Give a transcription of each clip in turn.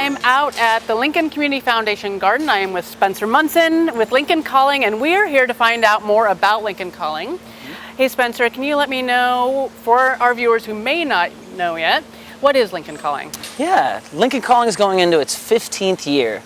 I'm out at the Lincoln Community Foundation Garden. I am with Spencer Munson with Lincoln Calling, and we're here to find out more about Lincoln Calling. Hey Spencer, can you let me know, for our viewers who may not know yet, what is Lincoln Calling? Yeah, Lincoln Calling is going into its 15th year.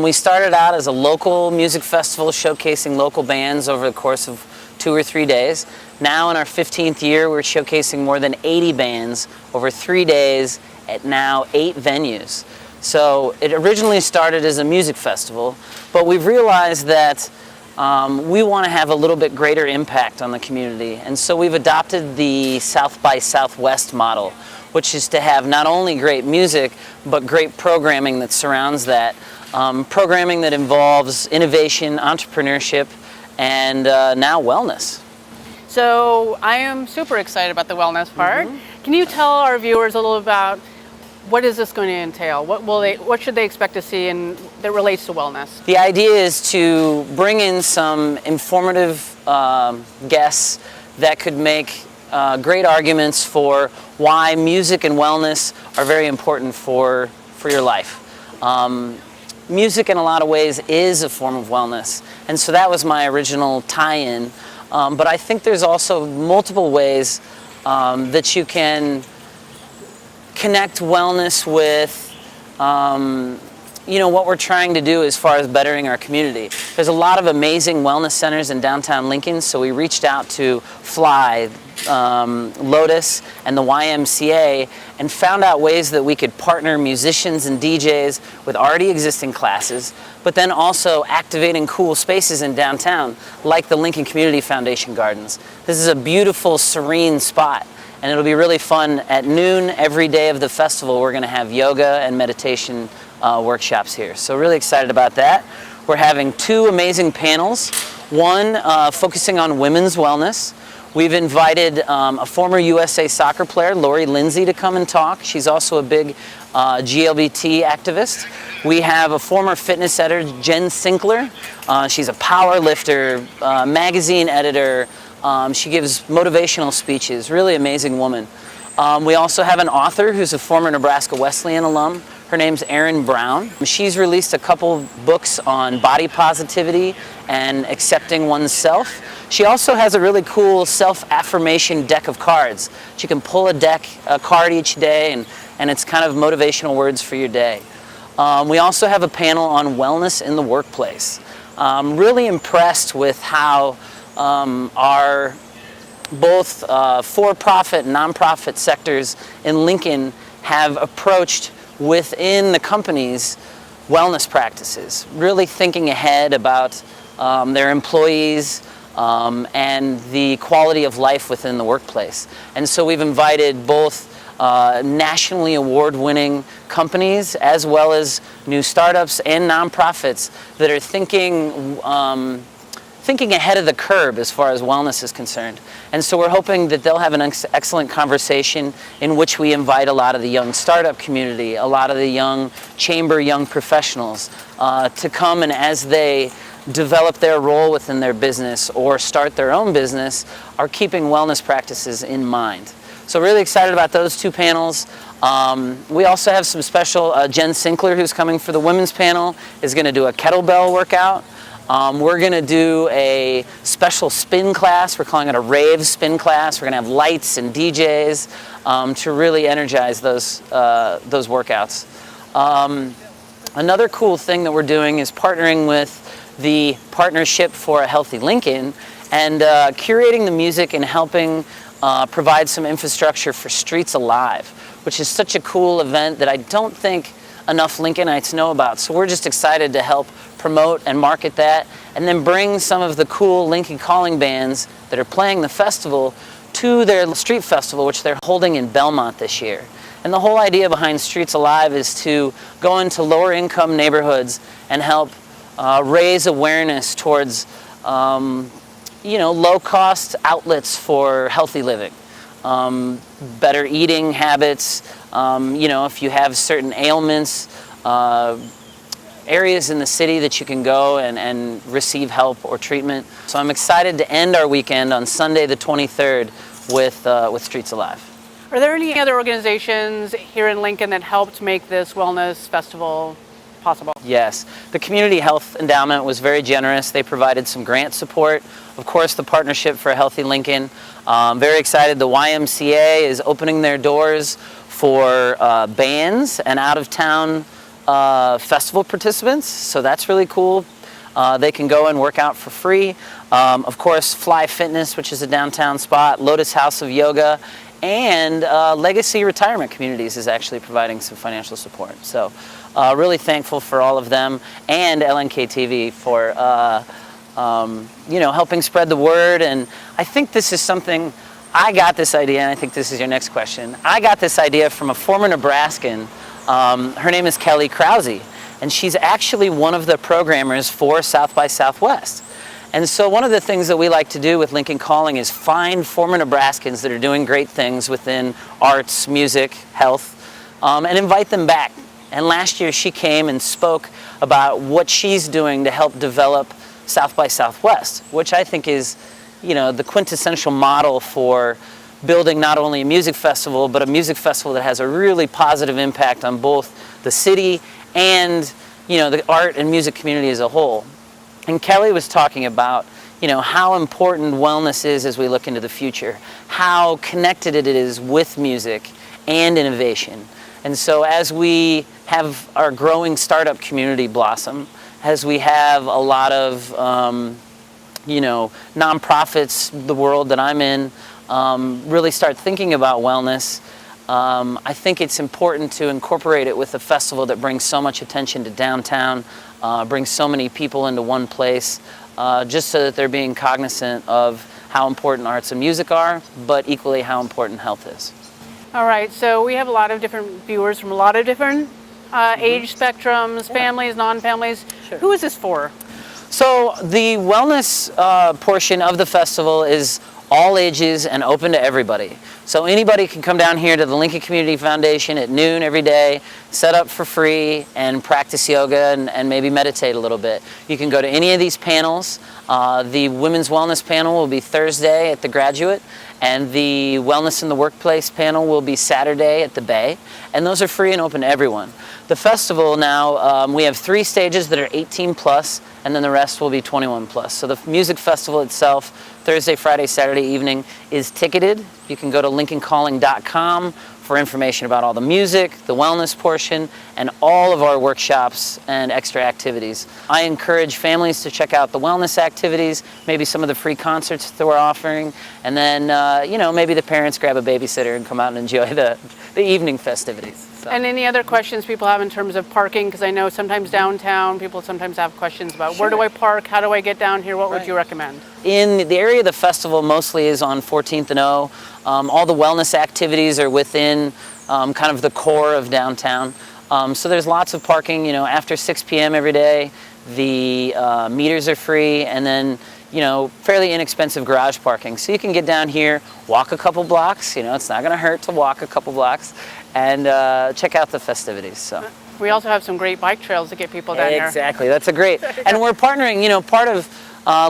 We started out as a local music festival showcasing local bands over the course of 2 or 3 days. Now in our 15th year, we're showcasing more than 80 bands over 3 days at now 8 venues. So it originally started as a music festival, but we've realized that we want to have a little bit greater impact on the community. And so we've adopted the South by Southwest model, which is to have not only great music, but great programming that surrounds that. Programming that involves innovation, entrepreneurship, and now wellness. So I am super excited about the wellness part. Can you tell our viewers a little about what is this going to entail? What should they expect to see that relates to wellness? The idea is to bring in some informative guests that could make great arguments for why music and wellness are very important for your life. Music in a lot of ways is a form of wellness, and so that was my original tie-in. But I think there's also multiple ways that you can connect wellness with what we're trying to do as far as bettering our community. There's a lot of amazing wellness centers in downtown Lincoln, so we reached out to Fly, Lotus, and the YMCA and found out ways that we could partner musicians and DJs with already existing classes, but then also activating cool spaces in downtown like the Lincoln Community Foundation Gardens. This is a beautiful, serene spot, and it'll be really fun. At noon every day of the festival, we're going to have yoga and meditation workshops here. So really excited about that. We're having 2 amazing panels, one focusing on women's wellness. We've invited a former USA soccer player, Lori Lindsay, to come and talk. She's also a big GLBT activist. We have a former fitness editor, Jen Sinkler. She's a power lifter, magazine editor. She gives motivational speeches, really amazing woman. We also have an author who's a former Nebraska Wesleyan alum. Her name's Erin Brown. She's released a couple books on body positivity and accepting oneself. She also has a really cool self-affirmation deck of cards. You can pull a card each day, and it's kind of motivational words for your day. We also have a panel on wellness in the workplace. I'm really impressed with how our both for-profit and nonprofit sectors in Lincoln have approached within the company's wellness practices, really thinking ahead about their employees and the quality of life within the workplace. And so we've invited both nationally award-winning companies as well as new startups and nonprofits that are thinking ahead of the curve as far as wellness is concerned. And so we're hoping that they'll have an excellent conversation in which we invite a lot of the young startup community, a lot of the young professionals to come, and as they develop their role within their business or start their own business, are keeping wellness practices in mind. So really excited about those 2 panels. We also have some special, Jen Sinkler, who's coming for the women's panel, is going to do a kettlebell workout. We're going to do a special spin class. We're calling it a rave spin class. We're going to have lights and DJs to really energize those workouts. Another cool thing that we're doing is partnering with the Partnership for a Healthy Lincoln and curating the music and helping provide some infrastructure for Streets Alive, which is such a cool event that I don't think enough Lincolnites know about. So we're just excited to help promote and market that, and then bring some of the cool Lincoln Calling bands that are playing the festival to their street festival, which they're holding in Belmont this year. And the whole idea behind Streets Alive is to go into lower income neighborhoods and help raise awareness towards low cost outlets for healthy living, better eating habits, if you have certain ailments, areas in the city that you can go and receive help or treatment. So I'm excited to end our weekend on Sunday the 23rd with Streets Alive. Are there any other organizations here in Lincoln that helped make this wellness festival possible? Yes, the Community Health Endowment was very generous. They provided some grant support. Of course, the Partnership for a Healthy Lincoln. Very excited. The YMCA is opening their doors for bands and out-of-town festival participants, so that's really cool. They can go and work out for free. Of course, Fly Fitness, which is a downtown spot, Lotus House of Yoga, and Legacy Retirement Communities is actually providing some financial support. So really thankful for all of them, and LNKTV for helping spread the word. And I think this is something, I got this idea, and I think this is your next question. I got this idea from a former Nebraskan. Her name is Kelly Krause, and she's actually one of the programmers for South by Southwest. And so one of the things that we like to do with Lincoln Calling is find former Nebraskans that are doing great things within arts, music, health, and invite them back. And last year she came and spoke about what she's doing to help develop South by Southwest, which I think is, the quintessential model for building not only a music festival, but a music festival that has a really positive impact on both the city and, the art and music community as a whole. And Kelly was talking about, how important wellness is as we look into the future, how connected it is with music and innovation. And so as we have our growing startup community blossom, as we have a lot of, nonprofits, the world that I'm in, really start thinking about wellness, I think it's important to incorporate it with a festival that brings so much attention to downtown, brings so many people into one place, just so that they're being cognizant of how important arts and music are, but equally how important health is. All right, so we have a lot of different viewers from a lot of different age spectrums, families, non-families. Sure. Who is this for? So the wellness portion of the festival is all ages and open to everybody. So anybody can come down here to the Lincoln Community Foundation at noon every day, set up for free, and practice yoga and maybe meditate a little bit. You can go to any of these panels. The Women's Wellness panel will be Thursday at the Graduate, and the Wellness in the Workplace panel will be Saturday at the Bay, and those are free and open to everyone. The festival now, we have 3 stages that are 18 plus, and then the rest will be 21 plus. So the music festival itself, Thursday, Friday, Saturday evening, is ticketed. You can go to lincolncalling.com for information about all the music, the wellness portion, and all of our workshops and extra activities. I encourage families to check out the wellness activities, maybe some of the free concerts that we're offering, and then maybe the parents grab a babysitter and come out and enjoy the evening festivities. So. And any other questions people have in terms of parking? Because I know sometimes downtown people sometimes have questions about where do I park, how do I get down here, what would you recommend? In the area of the festival mostly is on 14th and O. All the wellness activities are within kind of the core of downtown. So there's lots of parking, after 6 p.m. every day. The meters are free, and then, fairly inexpensive garage parking. So you can get down here, walk a couple blocks, it's not going to hurt to walk a couple blocks, and check out the festivities. So. We also have some great bike trails to get people down here. Exactly, that's a great, and we're partnering, part of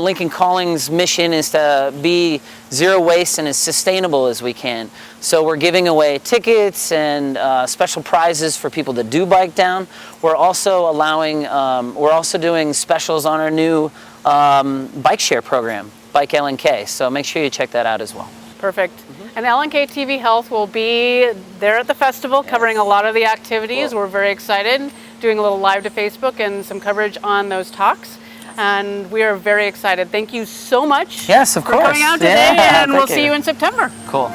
Lincoln Calling's mission is to be zero waste and as sustainable as we can. So we're giving away tickets and special prizes for people that do bike down. We're also doing specials on our new bike share program, Bike LNK. So make sure you check that out as well. Perfect. And LNKTV Health will be there at the festival covering a lot of the activities. Cool. We're very excited, doing a little live to Facebook and some coverage on those talks. And we are very excited. Thank you so much for coming out today, and we'll see you in September. Cool.